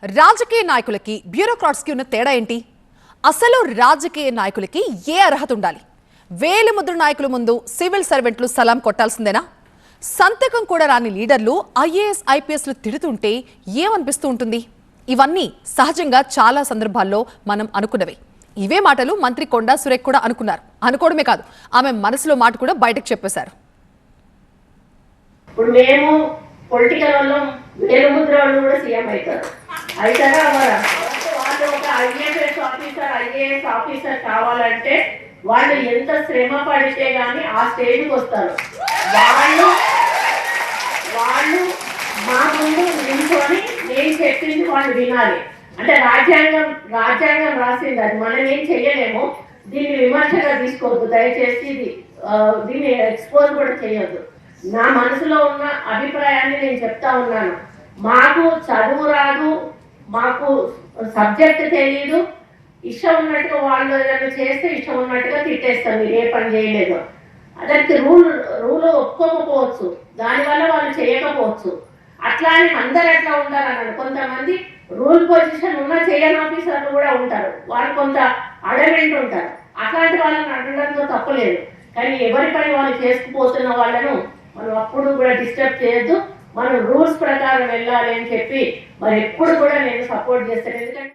రాజకీయ నాయకులకి బ్యూరోక్రాట్స్కి ఉన్న తేడా ఏంటి? అసలు రాజకీయ నాయకులకి ఏ అర్హత ఉండాలి? వేలిముద్ర నాయకుల ముందు సివిల్ సర్వెంట్లు సలాం కొట్టాల్సిందేనా? సంతకం కూడా రాని లీడర్లు ఐఏఎస్ ఐపీఎస్లు తిడుతుంటే ఏమనిపిస్తూ ఉంటుంది? ఇవన్నీ సహజంగా చాలా సందర్భాల్లో మనం అనుకున్నవే. ఇవే మాటలు మంత్రి కొండా సురేఖ్ కూడా అనుకున్నారు. అనుకోవడమే కాదు, ఆమె మనసులో మాట కూడా బయటకు చెప్పేశారు. ఇప్పుడు మేము పొలిటికల్ వల్ల వేలుముద్ర వాళ్ళు కూడా సీఎం అవుతారు. అవుతారా వాళ్ళు ఒక ఐఏఎస్ ఆఫీసర్ కావాలంటే వాళ్ళు ఎంత శ్రమ పడితే కానీ ఆ స్టేజ్కి వస్తారు. వాళ్ళు మా ముందు నిల్చొని నేను చెప్పింది వాళ్ళు వినాలి. అంటే రాజ్యాంగం రాసింది, అది మనం ఏం చెయ్యలేము. దీన్ని విమర్శగా తీసుకోవద్దు దయచేసి, దీన్ని ఎక్స్పోజ్ కూడా చేయొద్దు. నా మనసులో ఉన్న అభిప్రాయాన్ని నేను చెప్తా ఉన్నాను. మాకు చదువు రాదు, మాకు సబ్జెక్ట్ తెలియదు, ఇష్టం ఉన్నట్టుగా వాళ్ళు ఏదైనా చేస్తే ఇష్టం ఉన్నట్టుగా తిట్టేస్తాం, మీరు ఏ పని చేయలేదు. దానికి రూల్ ఒప్పుకోకపోవచ్చు, దానివల్ల వాళ్ళు చేయకపోవచ్చు. అట్లా అని అందరు అట్లా ఉంటారన్నాడు. కొంతమంది రూల్ పొజిషన్ ఉన్న చేయని ఆఫీసర్లు కూడా ఉంటారు, వాళ్ళు కొంత అడమెంట్ ఉంటారు. అట్లాంటి వాళ్ళని అడగడంతో తప్పలేదు. కానీ ఎవరి పని వాళ్ళు చేసుకుపోతున్న వాళ్ళను మనం అప్పుడు కూడా డిస్టర్బ్ చేయొద్దు. మనం రూల్స్ ప్రకారం వెళ్ళాలి అని చెప్పి మరి ఎప్పుడు కూడా నేను సపోర్ట్ చేస్తాను. ఎందుకంటే